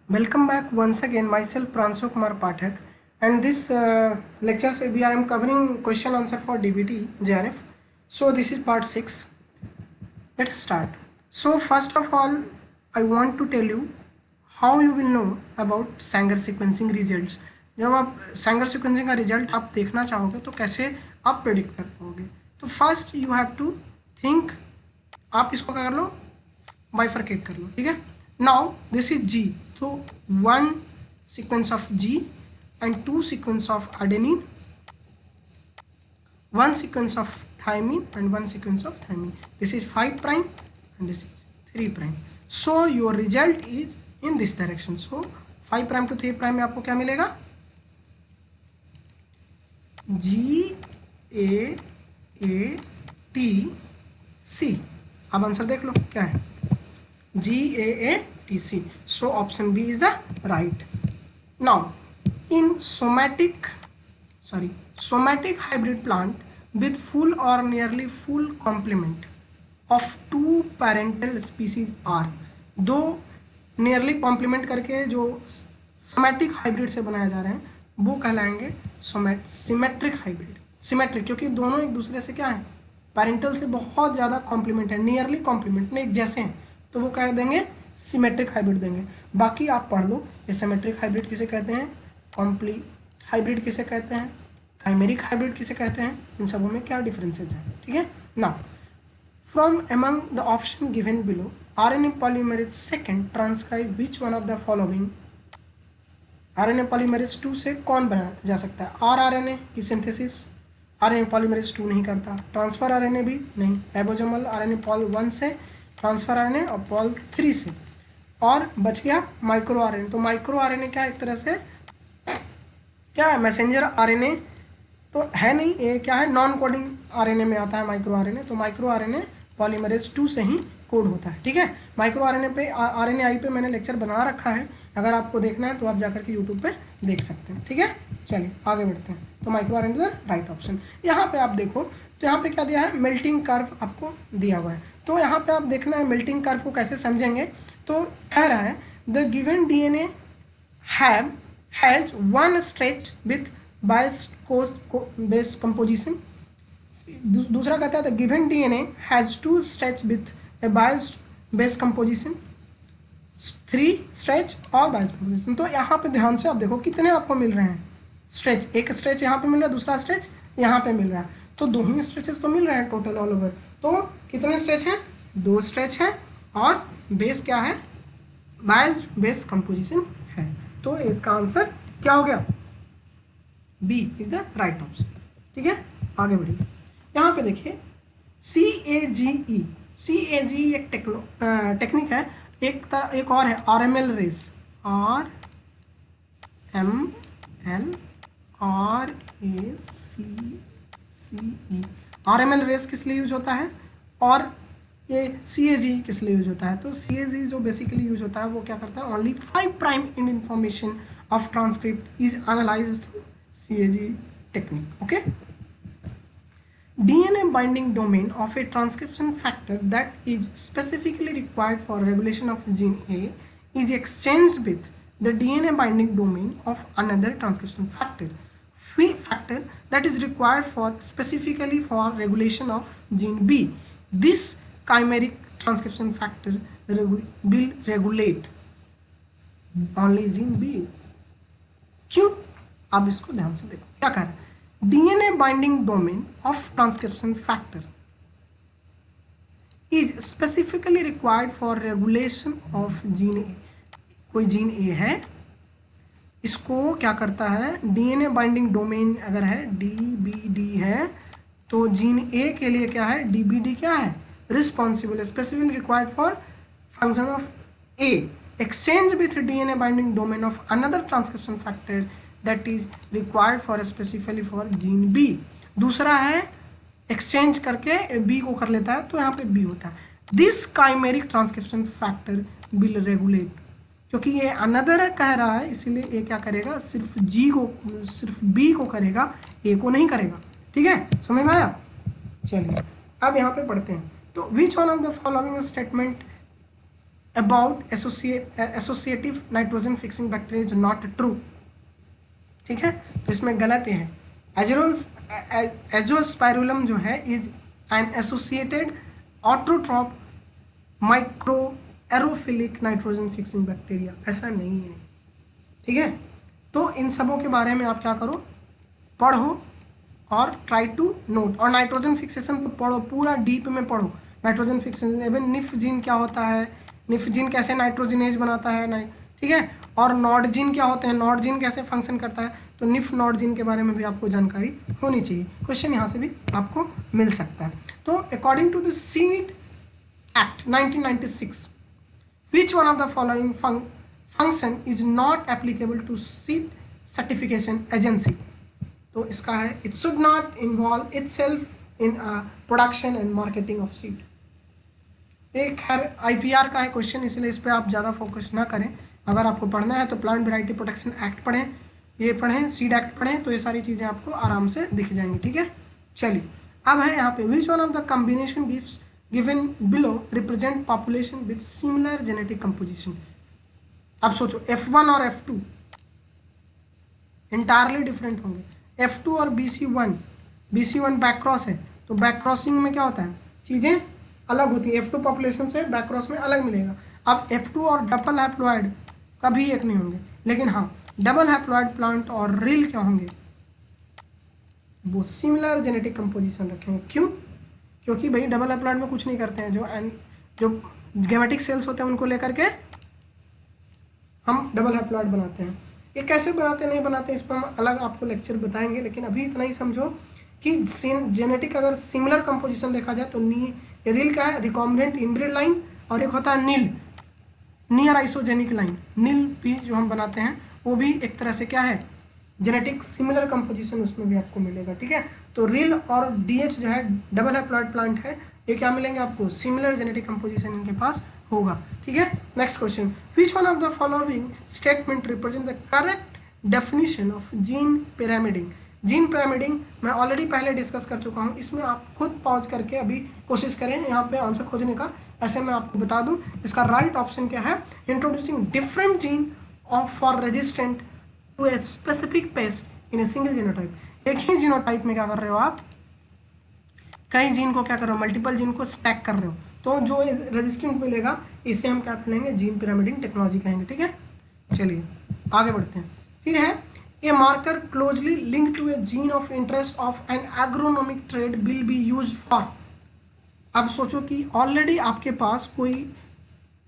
Welcome back once again. Myself Pransu Kumar Pathak, and this lecture I am covering question answer for DBT JRF. So this is part 6. Let's start. So first of all, I want to tell you how you will know about Sanger sequencing results. जब आप Sanger sequencing का result आप देखना चाहोगे तो कैसे आप predict कर पाओगे. तो first you have to think, आप इसको क्या कर लो, बाइफरकेट कर लो. ठीक है. Now this is G, so one sequence of G and two sequence of adenine, one sequence of thymine and one sequence of thymine. This is 5 prime and this is 3 prime. So your result is in this direction. So 5 prime to 3 prime में आपको क्या मिलेगा? G A A T C. अब answer देख लो क्या है. GAATC. So option B is the right. Now in somatic hybrid plant with full or nearly full complement of two parental species are, दो nearly complement करके जो somatic hybrid से बनाए जा रहे हैं वो कहलाएंगे सिमेट्रिक हाइब्रिड. सिमेट्रिक क्योंकि दोनों एक दूसरे से क्या है, पेरेंटल से बहुत ज़्यादा कॉम्प्लीमेंट है, नियरली कॉम्प्लीमेंट में एक जैसे हैं, तो वो क्या देंगे, सिमेट्रिक हाइब्रिड देंगे. बाकी आप पढ़ लो ये सिमेट्रिक हाइब्रिड किसे कहते हैं, कॉम्प्लीट हाइब्रिड किसे कहते हैं, काइमेरिक हाइब्रिड किसे कहते हैं, इन सबों में क्या डिफरेंसेस हैं. ठीक है. Now from among the option given below, RNA polymerase second transcribe which one of the following. RNA polymerase 2 से कौन बनाया जा सकता है. आरएनए की सिंथेसिस आरएनए पॉलीमरेज 2 नहीं करता, ट्रांसफर आरएनए भी नहीं, राइबोसोमल आरएनए पॉल 1 से, ट्रांसफर आरएनए और पॉल 3 से, और बच गया माइक्रो आरएनए. तो माइक्रो आरएनए क्या एक तरह से क्या है, मैसेंजर आरएनए तो है नहीं, ये क्या है, नॉन कोडिंग आरएनए में आता है माइक्रो आरएनए. तो माइक्रो आरएनए पॉलीमरेज 2 से ही कोड होता है. ठीक है. माइक्रो आरएनए पे आरएनए आई पे मैंने लेक्चर बना रखा है, अगर आपको देखना है तो आप जाकर के यूट्यूब पे देख सकते हैं. ठीक है. चलिए आगे बढ़ते हैं. तो micro RNA is the right option. यहाँ पे आप देखो तो यहाँ पे क्या दिया है, मेल्टिंग कर्व आपको दिया हुआ है. तो यहाँ पे आप देखना है मेल्टिंग कर्व को कैसे समझेंगे. तो कह रहा है the given DNA has one stretch with biased base composition. दूसरा कहता है the given DNA has two stretch with a biased base composition, 3 stretch और बायस्ड कंपोजिशन. तो यहाँ पे ध्यान से आप देखो कितने आपको मिल रहे हैं स्ट्रेच. एक स्ट्रेच यहाँ पे मिल रहा है, दूसरा स्ट्रेच यहाँ पे मिल रहा है, तो दो ही स्ट्रेचेस तो मिल रहे हैं टोटल ऑल ओवर. तो कितने स्ट्रेच हैं, 2 स्ट्रेच हैं, और बेस क्या है, बायस्ड बेस कंपोजिशन है. तो इसका आंसर क्या हो गया, B is the right option. ठीक है. आगे बढ़िए. यहाँ पे देखिए CAGE एक टेक्निक है, एक और है RML रेस, RML रेस किस लिए यूज होता है, और ये CAG किस लिए यूज होता है. तो CAG जो बेसिकली यूज होता है वो क्या करता है, only 5 prime in information of transcript is analysed through CAG technique. Okay. DNA binding domain of a transcription factor that is specifically required for regulation of gene A is exchanged with the DNA binding domain of another transcription factor that is required for specifically for regulation of gene B. This chimeric transcription factor will regulate only gene B. क्यों, आप इसको ध्यान से देखो क्या कह रहा है. DNA binding domain of transcription factor is specifically required for regulation of gene A. कोई जीन A है, इसको क्या करता है, DNA बाइंडिंग डोमेन अगर है DBD है, तो जीन A के लिए क्या है, DBD क्या है, responsible, specifically required for function of A exchange with DNA binding domain of another transcription factor that is required for specifically for gene B. दूसरा है एक्सचेंज करके B को कर लेता है, तो यहाँ पे B होता है. This chimeric transcription factor will regulate, क्योंकि ये अनदर कह रहा है इसलिए ये क्या करेगा, सिर्फ B को करेगा, A को नहीं करेगा. ठीक है. समझ में आया. चलिए अब यहाँ पे पढ़ते हैं. तो विच one of the following statement about associative nitrogen fixing bacteria is not true. ठीक है, तो इसमें गलत है। एजोस्पाइरुलम जो है is an associated autotroph micro aerophilic nitrogen fixing bacteria, ऐसा नहीं है। ठीक है, तो इन सबों के बारे में आप क्या करो, पढ़ो और ट्राई टू नोट। और नाइट्रोजन फिक्सेशन तो पढ़ो, पूरा डीप में पढ़ो nitrogen fixation. Even nif gene क्या होता है, निफ जीन कैसे नाइट्रोजनेज बनाता है, ठीक है, और नॉड जीन क्या होते हैं, नॉड जीन कैसे फंक्शन करता है, तो निफ नॉड जीन के बारे में भी आपको जानकारी होनी चाहिए। क्वेश्चन यहाँ से भी आपको मिल सकता है। तो according to the seed act 1996, which one of the following function is not applicable to seed certification agency? तो इसका है it should not involve itself in production and marketing of seed। एक है IPR का है क्वेश्चन, इसलिए इस पर आप ज़्यादा फोकस ना करें। अगर आपको पढ़ना है तो प्लांट वेराइटी प्रोटेक्शन एक्ट पढ़ें, ये पढ़ें, सीड एक्ट पढ़ें, तो ये सारी चीज़ें आपको आराम से दिख जाएंगी। ठीक है, चलिए अब है यहाँ पे विच one of the combination given below represent population with similar genetic composition। अब सोचो F1 और F2 entirely different होंगे। F2 और BC1 बैक क्रॉस है, तो बैक क्रॉसिंग में क्या होता है, चीज़ें अलग होती है। F2 पॉपुलेशन से बैक क्रॉस में अलग मिलेगा। अब F2 और डबल हैप्लॉइड कभी एक नहीं होंगे, लेकिन हाँ डबल हैप्लॉइड प्लांट और रील क्या होंगे, वो सिमिलर जेनेटिक कंपोजिशन रखेंगे। क्यों? क्योंकि भाई डबल हैप्लॉइड में कुछ नहीं करते हैं, जो गेमेटिक सेल्स होते हैं उनको लेकर के हम डबल हैप्लॉइड बनाते हैं। ये कैसे बनाते नहीं बनाते इस पर हम अलग आपको लेक्चर बताएंगे, लेकिन अभी इतना ही समझो कि जेनेटिक अगर सिमिलर कंपोजिशन देखा जाए तो रील का है रिकॉम्बिनेंट इनब्रीड लाइन, और एक होता है नील नियर आइसोजेनिक लाइन। नील भी जो हम बनाते हैं वो भी एक तरह से क्या है, जेनेटिक सिमिलर कंपोजिशन उसमें भी आपको मिलेगा। ठीक है, तो रील और DH जो है डबल हैप्लॉइड प्लांट है, ये क्या मिलेंगे आपको, सिमिलर जेनेटिक कंपोजिशन इनके पास होगा। ठीक है, next question, which one of the following statement represent the correct definition of gene pyramiding. Gene pyramiding मैं ऑलरेडी पहले डिस्कस कर चुका हूँ, इसमें आप खुद पॉज करके अभी कोशिश करें यहाँ पे आंसर खोजने का। ऐसे मैं आपको बता दूँ, इसका राइट ऑप्शन क्या है, introducing different gene of for resistant to a specific pest in a single genotype. एक ही जीनोटाइप में क्या कर रहे हो आप, कई जीन को क्या कर रहे हो, मल्टीपल जीन को स्टैक कर रहे हो, तो जो रेजिस्टेंट मिलेगा इसे हम क्या कहेंगे, जीन पिरामिडिंग टेक्नोलॉजी कहेंगे। ठीक है, चलिए आगे बढ़ते हैं। फिर है a marker closely linked to a gene of interest of an agronomic trait will be use for. अब सोचो कि ऑलरेडी आपके पास कोई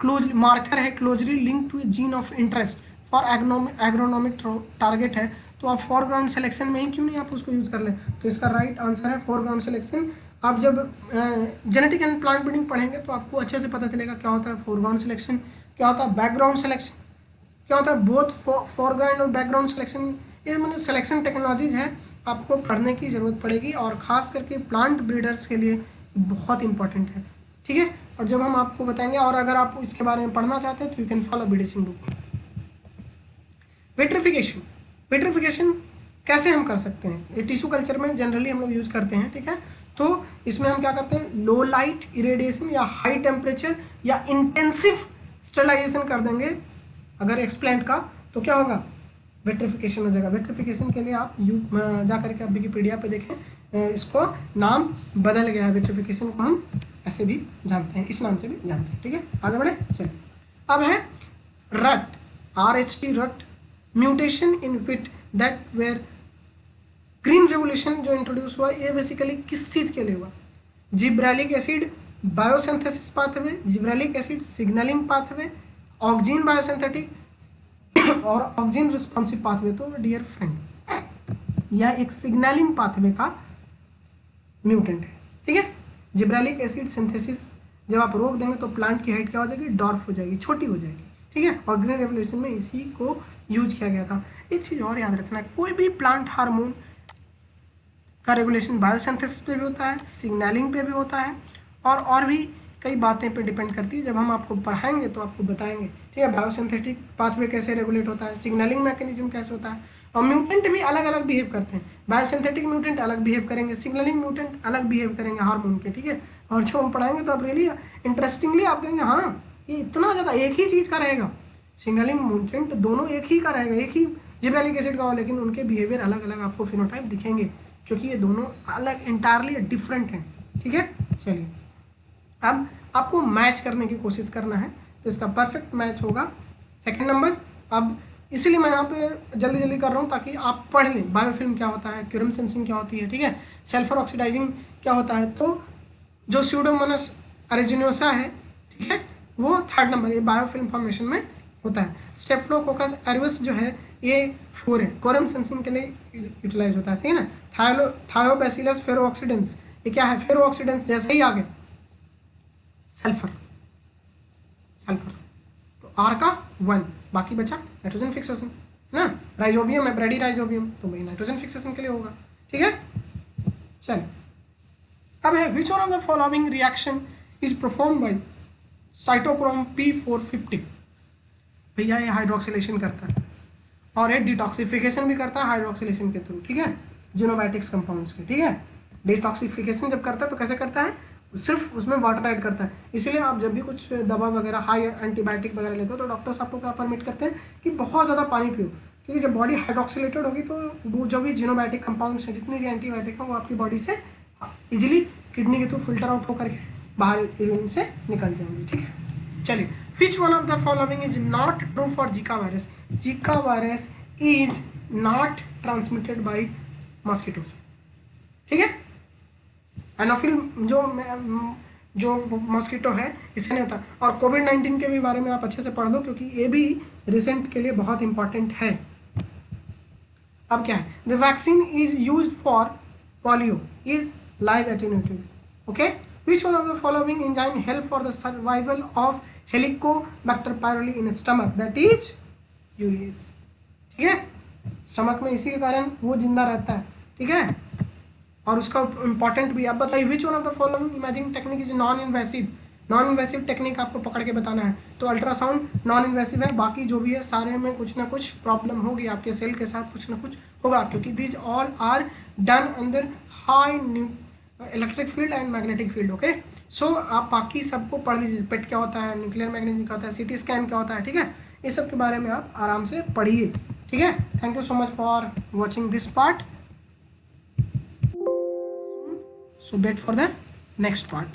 क्लोज मार्कर है closely linked to a gene of interest for agronomic target है, तो आप फोरग्राउंड सिलेक्शन में ही क्यों नहीं आप उसको यूज़ कर लें। तो इसका राइट आंसर है फोरग्राउंड सिलेक्शन। आप जब जेनेटिक एंड प्लांट ब्रीडिंग पढ़ेंगे तो आपको अच्छे से पता चलेगा क्या होता है फोरग्राउंड सिलेक्शन, क्या होता है बैकग्राउंड सिलेक्शन, क्या होता है बोथ फोरग्राउंड और बैकग्राउंड सिलेक्शन। ये मतलब सिलेक्शन टेक्नोलॉजीज है, आपको पढ़ने की ज़रूरत पड़ेगी, और ख़ास करके प्लांट ब्रीडर्स के लिए बहुत इंपॉर्टेंट है। ठीक है, और जब हम आपको बताएंगे, और अगर आप इसके बारे में पढ़ना चाहते हैं तो you can follow BD Singh group. Vitrification, vitrification कैसे हम कर सकते हैं, ये टिश्यू कल्चर में जनरली हम लोग यूज़ करते हैं। ठीक है, तो इसमें हम क्या करते हैं, लो लाइट इरेडिएशन या हाई टेम्परेचर या इंटेंसिव स्टरलाइजेशन कर देंगे अगर एक्सप्लेंट का, तो क्या होगा, विट्रिफिकेशन हो जाएगा। विट्रिफिकेशन के लिए आप जा करके आप विकिपीडिया पे देखें, इसको नाम बदल गया है, विट्रिफिकेशन को हम ऐसे भी जानते हैं, इस नाम से भी जानते हैं। ठीक है, आगे बढ़े, चलिए अब है रट, RHT रट mutation in wheat that where green revolution जो इंट्रोड्यूस हुआ, ये बेसिकली किस चीज़ के लिए हुआ, gibberellic acid biosynthesis pathway, gibberellic acid signalling pathway, oxygen biosynthetic और ऑक्सीजन रिस्पॉन्सिव पाथवे। तो डियर फ्रेंड यह एक सिग्नलिंग पाथवे का म्यूटेंट है। ठीक है, जिब्रेलिक एसिड सिंथेसिस जब आप रोक देंगे तो प्लांट की हाइट क्या हो जाएगी, डॉर्फ हो जाएगी, छोटी हो जाएगी। ठीक है, और ग्रीन रेवोल्यूशन में इसी को यूज किया गया था। एक चीज़ और याद रखना है, कोई भी प्लांट हार्मोन का रेगुलेशन बायोसिंथेसिस पे भी होता है, सिग्नलिंग पे भी होता है, और भी कई बातें पे डिपेंड करती है। जब हम आपको पढ़ाएंगे तो आपको बताएंगे। ठीक है, बायोसिंथेटिक पाथवे कैसे रेगुलेट होता है, सिग्नलिंग मैकेनिज्म कैसे होता है, और म्यूटेंट भी अलग अलग बिहेव करते हैं। बायोसिंथेटिक म्यूटेंट अलग बिहेव करेंगे, सिग्नलिंग म्यूटेंट अलग बिहेव करेंगे हार्मोन के। ठीक है, और जब हम पढ़ाएंगे तो आप रियली इंटरेस्टिंगली आप कहेंगे हाँ ये इतना ज़्यादा एक ही चीज़ का रहेगा, सिग्नलिंग म्यूटेंट दोनों एक ही का रहेगा, एक ही जिब्रेलिक एसिड का हो, लेकिन उनके बिहेवियर अलग अलग आपको फिनोटाइप दिखेंगे क्योंकि ये दोनों अलग इंटायरली डिफरेंट हैं। ठीक है, चलिए अब आपको मैच करने की कोशिश करना है, तो इसका परफेक्ट मैच होगा सेकंड नंबर। अब इसीलिए मैं यहाँ पे जल्दी जल्दी कर रहा हूँ ताकि आप पढ़ लें बायोफिल्म क्या होता है, क्यूरम सेंसिंग क्या होती है, ठीक है, सल्फर ऑक्सीडाइजिंग क्या होता है। तो जो स्यूडोमोनास अरेजिनोसा है, ठीक है, वो थर्ड नंबर ये बायोफिल्म फॉर्मेशन में होता है। स्टेफ्लोकोकस एरियस जो है ये 4 है, कोरम सेंसिंग के लिए यूटिलाइज होता है, ठीक है ना। थायोबैसिलस फेरोऑक्सीडेंस, ये क्या है, फेरोऑक्सीडेंस जैसे ही आगे सल्फर, सल्फर तो आर का 1, बाकी बचा नाइट्रोजन फिक्सेशन है ना। राइजोबियम है, ब्रेडी राइजोबियम, तो भाई नाइट्रोजन फिक्सेशन के लिए होगा। ठीक है, चल अब है विच one of the following reaction is perform by cytochrome P450। भैया ये हाइड्रोक्सिलेशन करता है और ये डिटॉक्सिफिकेशन भी करता है हाइड्रोक्सिलेशन के थ्रू, ठीक है, जिनोबायोटिक्स कंपाउंड्स के। ठीक है, डिटॉक्सिफिकेशन जब करता है तो कैसे करता है, सिर्फ उसमें वाटर ऐड करता है। इसीलिए आप जब भी कुछ दवा वगैरह हाई एंटीबायोटिक वगैरह लेते हो तो डॉक्टर्स आपको क्या परमिट करते हैं कि बहुत ज़्यादा पानी पियो, क्योंकि जब बॉडी हाइड्रोक्सिलेटेड होगी तो वो जो भी जिनोबायोटिक कंपाउंड्स हैं, जितनी भी एंटीबायोटिक हैं, वो आपकी बॉडी से इजीली किडनी के थ्रू फिल्टर आउट होकर के बाहर यूरिन से निकल जाएंगे। ठीक है, चलिए विच one of the following is not true for Zika virus. Zika virus is not transmitted by mosquitoes. ठीक है, एनोफिल जो मॉस्किटो है इससे नहीं होता। और कोविड-19 के भी बारे में आप अच्छे से पढ़ लो क्योंकि ये भी रिसेंट के लिए बहुत इंपॉर्टेंट है। अब क्या है, the vaccine is used for polio is live attenuated. Okay, which one of the following enzyme help for the survival of Helicobacter pylori in stomach, that is urease. ठीक है, स्टमक में इसी के कारण वो जिंदा रहता है। ठीक है, और उसका इंपॉर्टेंट भी। आप बताइए विच one of the following imaging technique is non invasive. Non invasive technique आपको पकड़ के बताना है, तो अल्ट्रासाउंड नॉन इन्वेसिव है, बाकी जो भी है सारे में कुछ ना कुछ प्रॉब्लम होगी, आपके सेल के साथ कुछ ना कुछ होगा, क्योंकि these all are done under high electric field and magnetic field. Okay, so आप बाकी सबको पढ़ लीजिए, पेट क्या होता है, न्यूक्लियर मैग्नेटिक क्या होता है, सीटी स्कैन क्या होता है। ठीक है, इस सब के बारे में आप आराम से पढ़िए। ठीक है, thank you so much for watching this part. So wait for the next part.